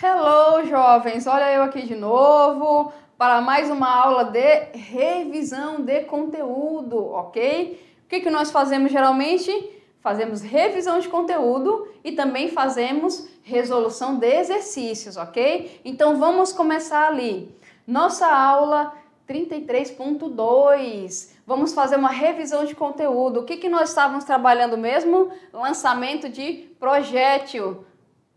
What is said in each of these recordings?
Hello, jovens! Olha eu aqui de novo para mais uma aula de revisão de conteúdo, ok? O que nós fazemos geralmente? Fazemos revisão de conteúdo e também fazemos resolução de exercícios, ok? Então vamos começar ali. Nossa aula 33.2. Vamos fazer uma revisão de conteúdo. O que nós estávamos trabalhando mesmo? Lançamento de projétil.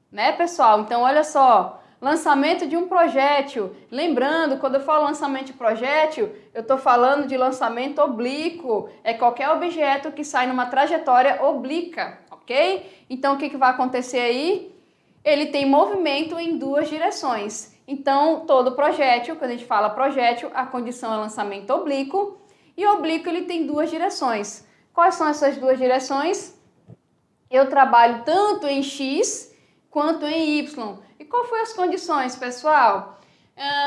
Né, pessoal? Então, olha só, lançamento de um projétil. Lembrando, quando eu falo lançamento de projétil, eu estou falando de lançamento oblíquo. É qualquer objeto que sai numa trajetória oblíqua, ok? Então, o que vai acontecer aí? Ele tem movimento em duas direções. Então, todo projétil, quando a gente fala projétil, a condição é lançamento oblíquo. E oblíquo, ele tem duas direções. Quais são essas duas direções? Eu trabalho tanto em X quanto em Y. E qual foram as condições, pessoal?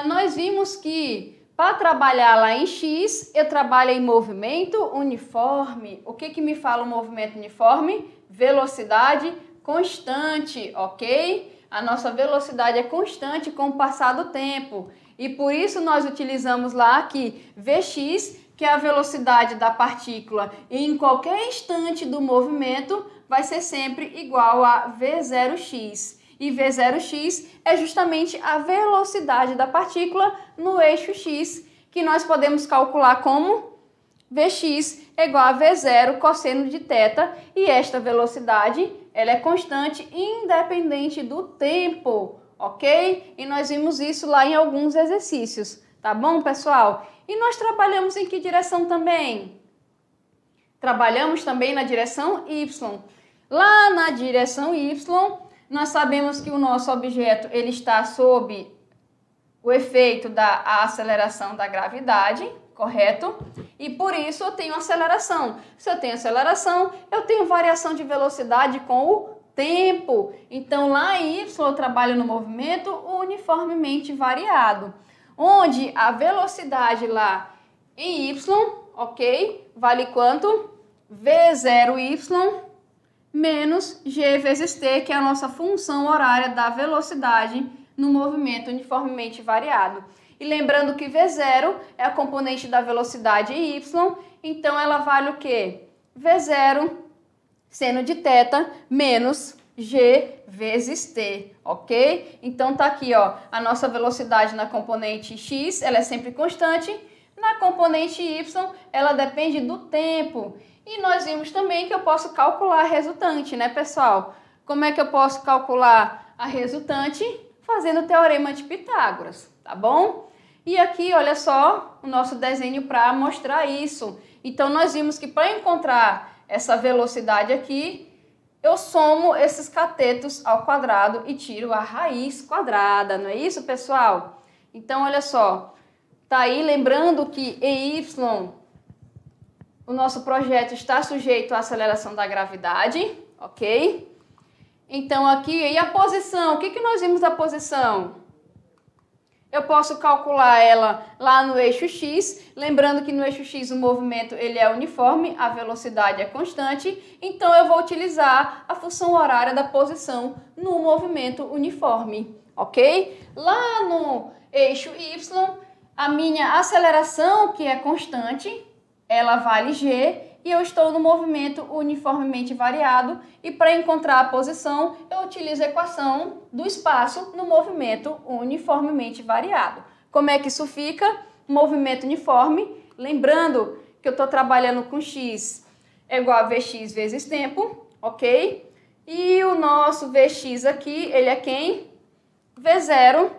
Nós vimos que para trabalhar lá em X, eu trabalho em movimento uniforme. O que me fala o movimento uniforme? Velocidade constante, ok? A nossa velocidade é constante com o passar do tempo. E por isso nós utilizamos lá que Vx, que é a velocidade da partícula em qualquer instante do movimento, vai ser sempre igual a V0x. E V0x é justamente a velocidade da partícula no eixo x, que nós podemos calcular como Vx é igual a V0 cosseno de θ, e esta velocidade ela é constante independente do tempo, ok? E nós vimos isso lá em alguns exercícios, tá bom, pessoal? E nós trabalhamos em que direção também? Trabalhamos também na direção Y. Lá na direção Y, nós sabemos que o nosso objeto ele está sob o efeito da aceleração da gravidade, correto? E por isso eu tenho aceleração. Se eu tenho aceleração, eu tenho variação de velocidade com o tempo. Então lá em Y eu trabalho no movimento uniformemente variado, onde a velocidade lá em Y, ok? Vale quanto? V0y menos g vezes t, que é a nossa função horária da velocidade no movimento uniformemente variado. E lembrando que V0 é a componente da velocidade em y, então ela vale o quê? V0 seno de θ menos g vezes t, ok? Então tá aqui, ó, a nossa velocidade na componente x, ela é sempre constante, na componente y, ela depende do tempo. E nós vimos também que eu posso calcular a resultante, né, pessoal? Como é que eu posso calcular a resultante? Fazendo o teorema de Pitágoras, tá bom? E aqui, olha só, o nosso desenho para mostrar isso. Então, nós vimos que para encontrar essa velocidade aqui, eu somo esses catetos ao quadrado e tiro a raiz quadrada, não é isso, pessoal? Então, olha só, tá aí lembrando que em Y, o nosso projeto está sujeito à aceleração da gravidade, ok? Então aqui, e a posição? O que nós vimos da posição? Eu posso calcular ela lá no eixo x, lembrando que no eixo x o movimento ele é uniforme, a velocidade é constante, então eu vou utilizar a função horária da posição no movimento uniforme, ok? Lá no eixo y, a minha aceleração, que é constante, ela vale g, e eu estou no movimento uniformemente variado, e para encontrar a posição, eu utilizo a equação do espaço no movimento uniformemente variado. Como é que isso fica? Movimento uniforme, lembrando que eu estou trabalhando com x é igual a vx vezes tempo, ok? E o nosso vx aqui, ele é quem? V0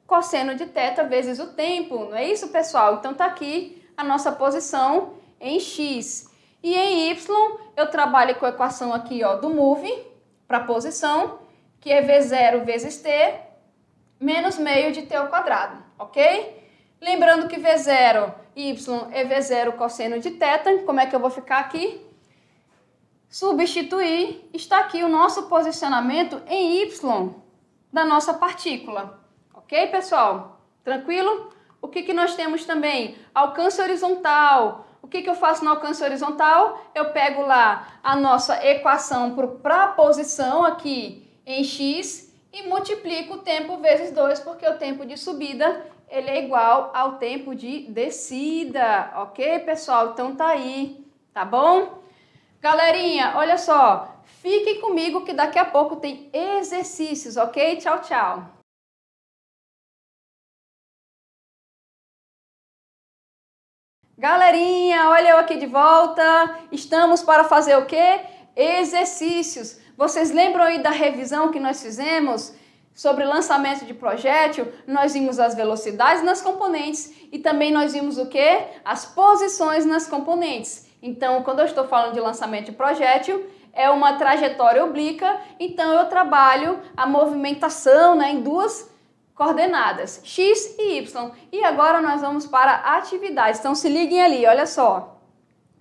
cosseno de θ vezes o tempo, não é isso, pessoal? Então tá aqui a nossa posição em x. E em y, eu trabalho com a equação aqui, ó, do move para posição, que é v0 vezes t menos meio de t ao quadrado, ok? Lembrando que v0, y é v0 cosseno de θ, como é que eu vou ficar aqui? Substituir, está aqui o nosso posicionamento em y da nossa partícula, ok, pessoal? Tranquilo? O que nós temos também? Alcance horizontal. O que eu faço no alcance horizontal? Eu pego lá a nossa equação para a posição aqui em x e multiplico o tempo vezes 2, porque o tempo de subida ele é igual ao tempo de descida, ok, pessoal? Então tá aí, tá bom? Galerinha, olha só, fiquem comigo que daqui a pouco tem exercícios, ok? Tchau, tchau! Galerinha, olha eu aqui de volta. Estamos para fazer o quê? Exercícios. Vocês lembram aí da revisão que nós fizemos sobre lançamento de projétil? Nós vimos as velocidades nas componentes e também nós vimos o quê? As posições nas componentes. Então, quando eu estou falando de lançamento de projétil, é uma trajetória oblíqua, então eu trabalho a movimentação, né, em duas coordenadas, X e Y. E agora nós vamos para atividades. Então se liguem ali, olha só.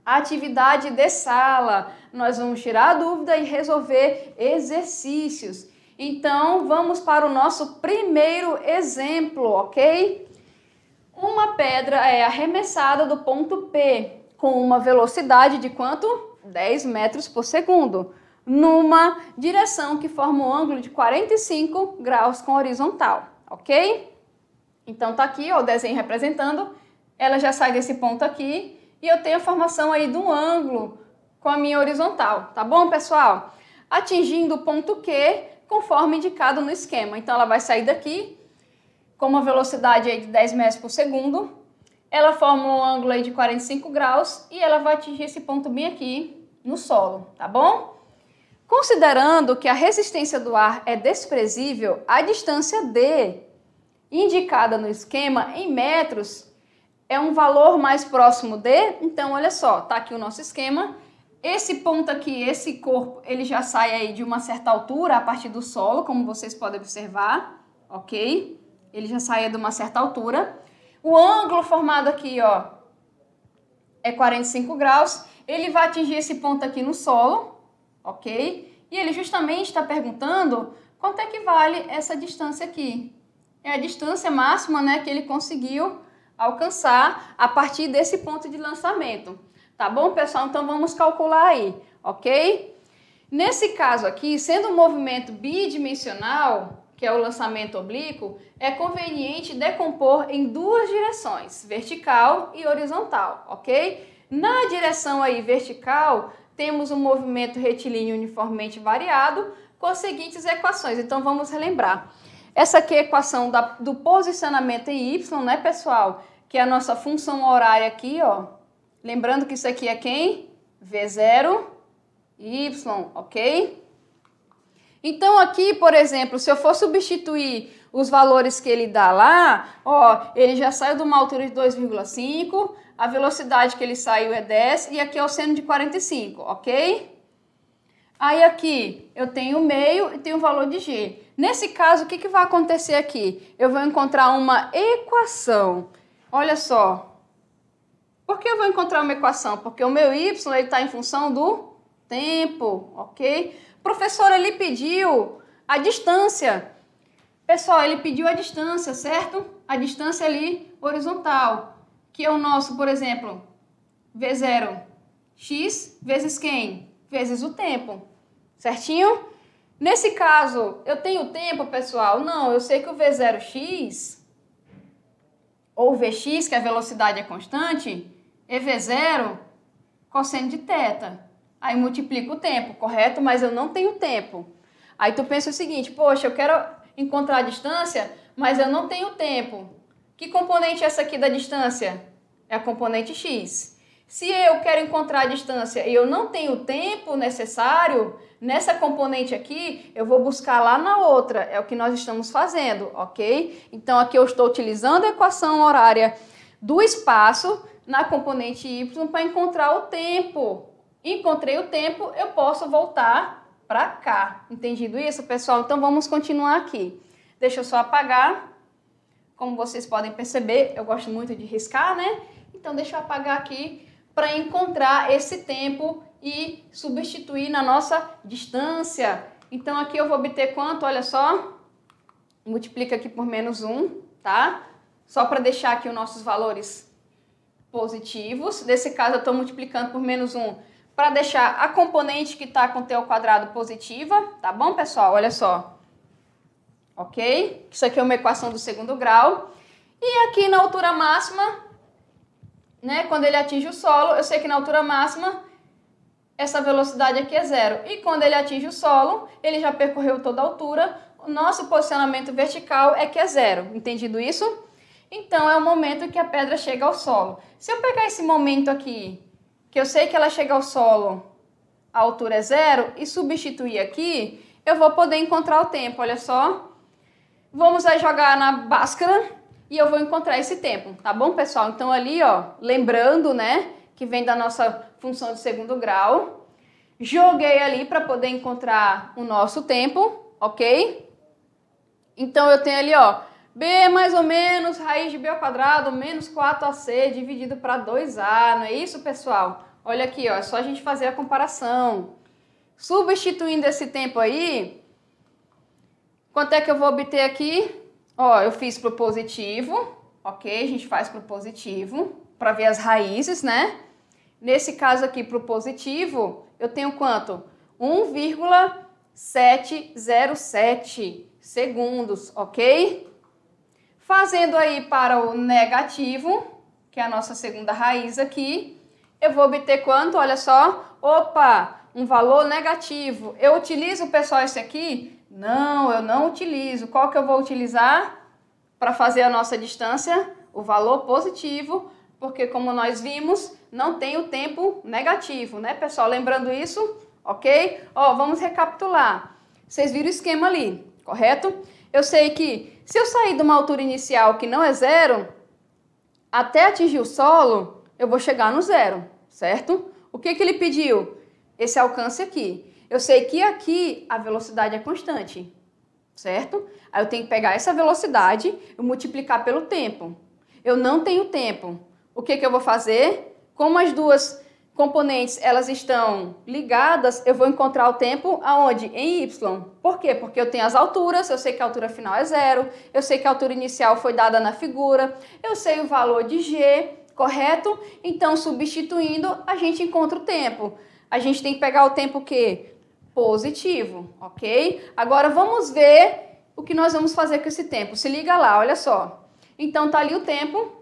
Atividade de sala. Nós vamos tirar a dúvida e resolver exercícios. Então vamos para o nosso primeiro exemplo, ok? Uma pedra é arremessada do ponto P com uma velocidade de quanto? 10 metros por segundo. Numa direção que forma um ângulo de 45 graus com horizontal. Ok? Então tá aqui ó, o desenho representando, ela já sai desse ponto aqui e eu tenho a formação aí de um ângulo com a minha horizontal, tá bom, pessoal? Atingindo o ponto Q, conforme indicado no esquema. Então ela vai sair daqui com uma velocidade aí de 10 metros por segundo, ela forma um ângulo aí de 45 graus e ela vai atingir esse ponto bem aqui no solo, tá bom? Considerando que a resistência do ar é desprezível, a distância D, indicada no esquema em metros, é um valor mais próximo de... Então, olha só, tá aqui o nosso esquema. Esse ponto aqui, esse corpo, ele já sai aí de uma certa altura a partir do solo, como vocês podem observar, ok? Ele já sai de uma certa altura. O ângulo formado aqui, ó, é 45 graus. Ele vai atingir esse ponto aqui no solo. Ok? E ele justamente está perguntando quanto é que vale essa distância aqui. É a distância máxima, né, que ele conseguiu alcançar a partir desse ponto de lançamento. Tá bom, pessoal? Então vamos calcular aí, ok? Nesse caso aqui, sendo um movimento bidimensional, que é o lançamento oblíquo, é conveniente decompor em duas direções, vertical e horizontal, ok? Na direção aí vertical, temos um movimento retilíneo uniformemente variado com as seguintes equações. Então, vamos relembrar. Essa aqui é a equação do posicionamento em Y, né, pessoal? Que é a nossa função horária aqui, ó. Lembrando que isso aqui é quem? V0, Y, ok? Então, aqui, por exemplo, se eu for substituir os valores que ele dá lá, ó, ele já saiu de uma altura de 2,5, a velocidade que ele saiu é 10 e aqui é o seno de 45, ok? Aí aqui eu tenho o meio e tenho o valor de G. Nesse caso, o que vai acontecer aqui? Eu vou encontrar uma equação. Olha só. Por que eu vou encontrar uma equação? Porque o meu Y está em função do tempo, ok? O professor, ele pediu a distância. Pessoal, ele pediu a distância, certo? A distância ali horizontal. Que é o nosso, por exemplo, V0, x vezes quem? Vezes o tempo, certinho? Nesse caso, eu tenho tempo, pessoal? Não, eu sei que o V0x, ou Vx, que a velocidade é constante, é V0 cosseno de θ. Aí multiplico o tempo, correto? Mas eu não tenho tempo. Aí tu pensa o seguinte, poxa, eu quero encontrar a distância, mas eu não tenho tempo. Que componente é essa aqui da distância? É a componente x. Se eu quero encontrar a distância e eu não tenho o tempo necessário, nessa componente aqui, eu vou buscar lá na outra. É o que nós estamos fazendo, ok? Então, aqui eu estou utilizando a equação horária do espaço na componente y para encontrar o tempo. Encontrei o tempo, eu posso voltar para cá. Entendido isso, pessoal? Então, vamos continuar aqui. Deixa eu só apagar. Como vocês podem perceber, eu gosto muito de riscar, né? Então, deixa eu apagar aqui para encontrar esse tempo e substituir na nossa distância. Então, aqui eu vou obter quanto? Olha só. Multiplica aqui por menos 1, tá? Só para deixar aqui os nossos valores positivos. Nesse caso, eu estou multiplicando por menos 1 para deixar a componente que está com t ao quadrado positiva. Tá bom, pessoal? Olha só. ok? Isso aqui é uma equação do segundo grau. E aqui na altura máxima, né, quando ele atinge o solo, eu sei que na altura máxima essa velocidade aqui é zero. E quando ele atinge o solo, ele já percorreu toda a altura, o nosso posicionamento vertical é que é zero. Entendido isso? Então, é o momento que a pedra chega ao solo. Se eu pegar esse momento aqui, que eu sei que ela chega ao solo, a altura é zero, e substituir aqui, eu vou poder encontrar o tempo, olha só. Vamos aí jogar na Bhaskara e eu vou encontrar esse tempo, tá bom, pessoal? Então, ali, ó, lembrando, né, que vem da nossa função de segundo grau, joguei ali para poder encontrar o nosso tempo, ok? Então, eu tenho ali, ó, B é mais ou menos raiz de B ao quadrado menos 4AC dividido para 2A, não é isso, pessoal? Olha aqui, ó, é só a gente fazer a comparação. Substituindo esse tempo aí, quanto é que eu vou obter aqui? Ó, eu fiz para o positivo, ok? A gente faz para o positivo, para ver as raízes, né? Nesse caso aqui, para o positivo, eu tenho quanto? 1,707 segundos, ok? Fazendo aí para o negativo, que é a nossa segunda raiz aqui, eu vou obter quanto? Olha só, opa, um valor negativo. Eu utilizo, pessoal, esse aqui? Não, eu não utilizo. Qual que eu vou utilizar para fazer a nossa distância? O valor positivo, porque como nós vimos, não tem o tempo negativo, né, pessoal? Lembrando isso, ok? Ó, vamos recapitular. Vocês viram o esquema ali, correto? Eu sei que se eu sair de uma altura inicial que não é zero, até atingir o solo, eu vou chegar no zero, certo? O que que ele pediu? Esse alcance aqui. Eu sei que aqui a velocidade é constante, certo? Aí eu tenho que pegar essa velocidade e multiplicar pelo tempo. Eu não tenho tempo. O que que eu vou fazer? Como as duas componentes elas estão ligadas, eu vou encontrar o tempo aonde? Em Y. Por quê? Porque eu tenho as alturas, eu sei que a altura final é zero, eu sei que a altura inicial foi dada na figura, eu sei o valor de G, correto? Então, substituindo, a gente encontra o tempo. A gente tem que pegar o tempo o quê? Positivo, ok? Agora, vamos ver o que nós vamos fazer com esse tempo. Se liga lá, olha só. Então, tá ali o tempo.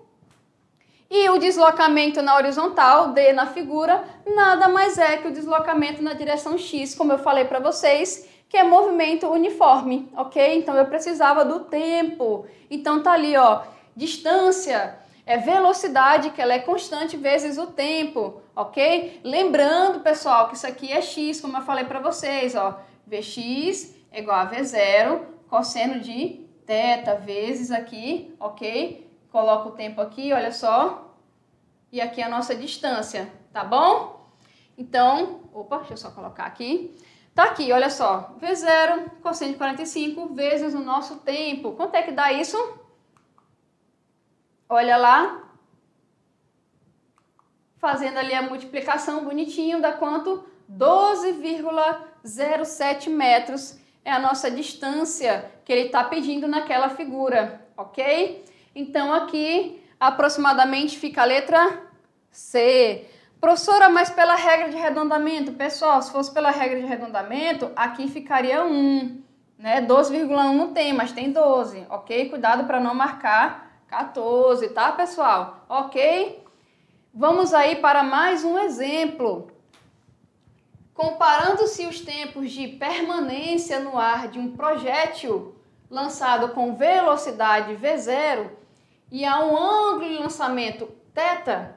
E o deslocamento na horizontal, D na figura, nada mais é que o deslocamento na direção X, como eu falei para vocês, que é movimento uniforme, ok? Então, eu precisava do tempo. Então, tá ali, ó, distância, é velocidade, que ela é constante, vezes o tempo, ok? Lembrando, pessoal, que isso aqui é X, como eu falei para vocês, ó, Vx é igual a V0, cosseno de θ, vezes aqui, ok? Coloco o tempo aqui, olha só, e aqui a nossa distância, tá bom? Então, opa, deixa eu só colocar aqui. Tá aqui, olha só, V0, cosseno de 45, vezes o nosso tempo. Quanto é que dá isso? Olha lá. Fazendo ali a multiplicação bonitinho, dá quanto? 12,07 metros é a nossa distância que ele está pedindo naquela figura, ok? Então, aqui, aproximadamente, fica a letra C. Professora, mas pela regra de arredondamento, pessoal, se fosse pela regra de arredondamento, aqui ficaria 1, né? 12,1 não tem, mas tem 12, ok? Cuidado para não marcar 14, tá, pessoal? Ok? Vamos aí para mais um exemplo. Comparando-se os tempos de permanência no ar de um projétil lançado com velocidade V0 e a um ângulo de lançamento θ,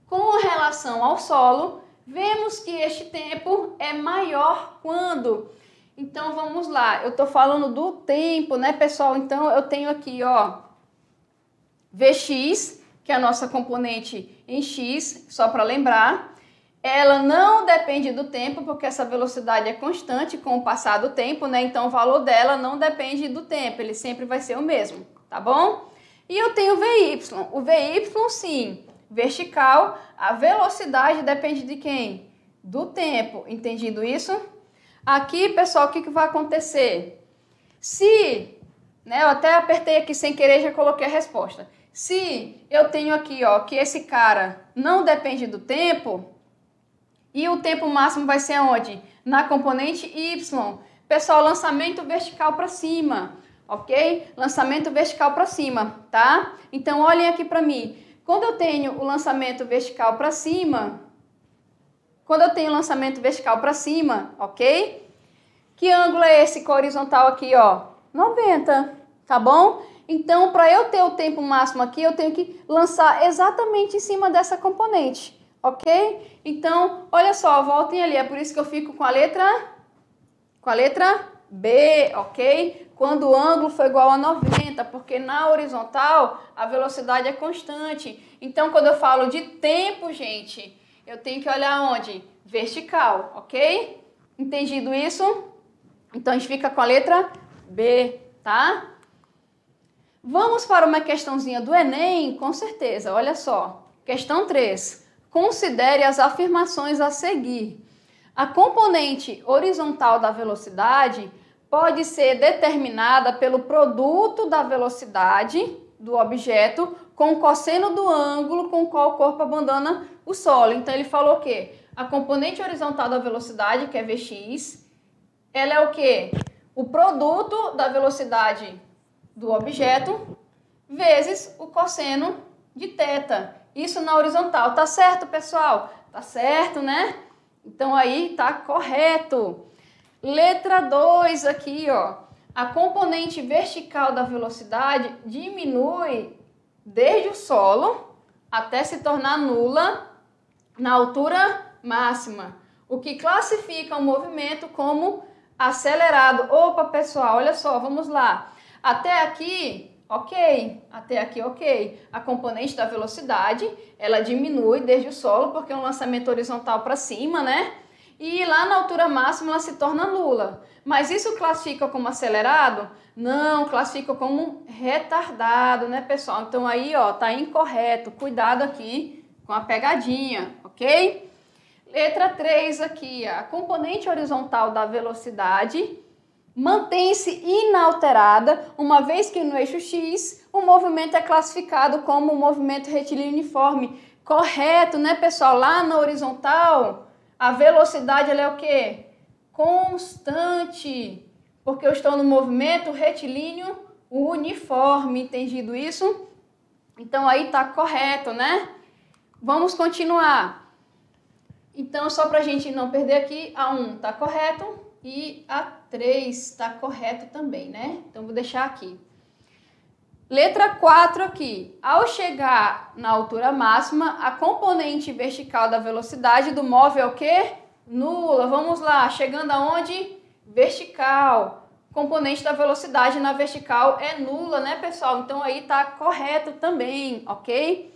com relação ao solo, vemos que este tempo é maior quando... Então, vamos lá. Eu estou falando do tempo, né, pessoal? Então, eu tenho aqui, ó, Vx, que é a nossa componente em x, só para lembrar. Ela não depende do tempo, porque essa velocidade é constante com o passar do tempo, né? Então, o valor dela não depende do tempo, ele sempre vai ser o mesmo, tá bom? E eu tenho Vy. O Vy, sim, vertical, a velocidade depende de quem? Do tempo, entendido isso? Aqui, pessoal, o que vai acontecer? Se, né, eu até apertei aqui sem querer, já coloquei a resposta. Se eu tenho aqui, ó, que esse cara não depende do tempo, e o tempo máximo vai ser onde? Na componente Y. Pessoal, lançamento vertical para cima. ok? Lançamento vertical para cima, tá? Então, olhem aqui para mim. Quando eu tenho o lançamento vertical para cima, ok? Que ângulo é esse com a horizontal aqui, ó? 90, tá bom? Então, para eu ter o tempo máximo aqui, eu tenho que lançar exatamente em cima dessa componente, ok? Então, olha só, voltem ali, é por isso que eu fico com a letra B, ok? Quando o ângulo for igual a 90, porque na horizontal a velocidade é constante. Então, quando eu falo de tempo, gente, eu tenho que olhar onde? Vertical, ok? Entendido isso? Então, a gente fica com a letra B, tá? Vamos para uma questãozinha do Enem, com certeza, olha só. Questão 3. Considere as afirmações a seguir. A componente horizontal da velocidade pode ser determinada pelo produto da velocidade do objeto com o cosseno do ângulo com o qual o corpo abandona o solo. Então, ele falou o quê? A componente horizontal da velocidade, que é Vx, ela é o quê? O produto da velocidade do objeto vezes o cosseno de θ. Isso na horizontal. Tá certo, pessoal? Tá certo, né? Então, aí tá correto. Letra 2 aqui, ó. A componente vertical da velocidade diminui desde o solo até se tornar nula na altura máxima, o que classifica o movimento como acelerado. Opa, pessoal, olha só, vamos lá. Até aqui, ok. Até aqui, ok. A componente da velocidade, ela diminui desde o solo, porque é um lançamento horizontal para cima, né? E lá na altura máxima ela se torna nula. Mas isso classifica como acelerado? Não, classifica como retardado, né, pessoal? Então aí, ó, tá incorreto. Cuidado aqui com a pegadinha, ok? Letra 3 aqui, a componente horizontal da velocidade mantém-se inalterada, uma vez que no eixo X o movimento é classificado como um movimento retilíneo uniforme. Correto, né, pessoal? Lá na horizontal, a velocidade ela é o quê? Constante, porque eu estou no movimento retilíneo uniforme, entendido isso? Então aí tá correto, né? Vamos continuar. Então, só para a gente não perder aqui, a 1 tá correto e a 3 tá correto também, né? Então, vou deixar aqui. Letra 4 aqui. Ao chegar na altura máxima, a componente vertical da velocidade do móvel é o quê? Nula. Vamos lá. Chegando aonde? Vertical. Componente da velocidade na vertical é nula, né, pessoal? Então, aí tá correto também, ok?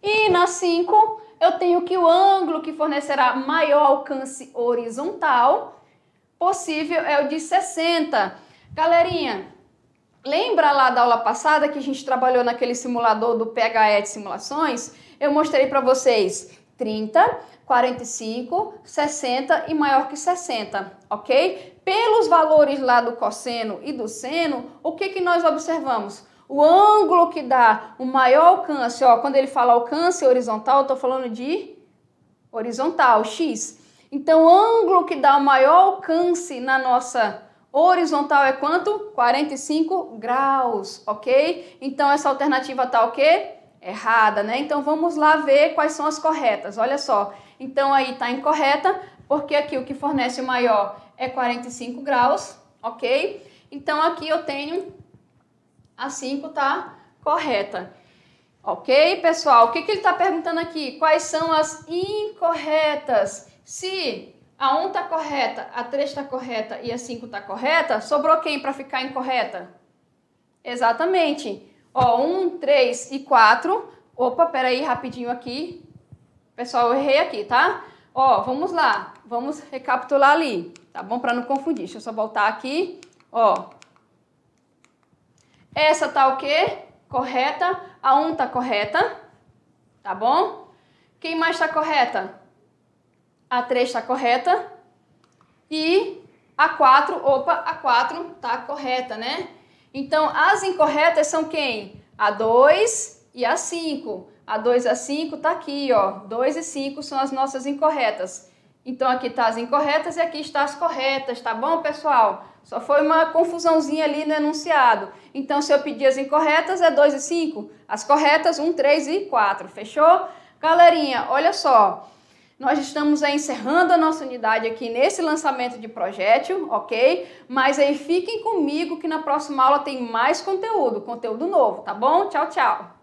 E na 5, eu tenho que o ângulo que fornecerá maior alcance horizontal possível é o de 60. Galerinha, lembra lá da aula passada que a gente trabalhou naquele simulador do PHE de simulações? Eu mostrei para vocês 30, 45, 60 e maior que 60, ok? Pelos valores lá do cosseno e do seno, o que nós observamos? O ângulo que dá o maior alcance, ó, quando ele fala alcance horizontal, eu estou falando de horizontal, X. Então, o ângulo que dá o maior alcance na nossa horizontal é quanto? 45 graus, ok? Então, essa alternativa tá o quê? Errada, né? Então, vamos lá ver quais são as corretas. Olha só. Então, aí tá incorreta, porque aqui o que fornece o maior é 45 graus, ok? Então, aqui eu tenho a 5 tá correta. Ok, pessoal? O que ele está perguntando aqui? Quais são as incorretas? Se a 1 está correta, a 3 está correta e a 5 está correta, sobrou quem para ficar incorreta? Exatamente. Ó, 1, 3 e 4. Opa, peraí, rapidinho aqui. Pessoal, eu errei aqui, tá? Ó, vamos lá. Vamos recapitular ali, tá bom? Para não confundir. Deixa eu só voltar aqui. Ó. Essa tá o quê? Correta. A 1 tá correta. Tá bom? Quem mais tá correta? A 3 tá correta. E a 4, opa, a 4 tá correta, né? Então, as incorretas são quem? A 2 e a 5. A 2 e a 5 tá aqui, ó. 2 e 5 são as nossas incorretas. Então, aqui tá as incorretas e aqui está as corretas, tá bom, pessoal? Só foi uma confusãozinha ali no enunciado. Então, se eu pedir as incorretas, é 2 e 5. As corretas, 1, 3 e 4. Fechou? Galerinha, olha só. Nós estamos aí encerrando a nossa unidade aqui nesse lançamento de projétil, ok? Mas aí fiquem comigo que na próxima aula tem mais conteúdo novo, tá bom? Tchau, tchau!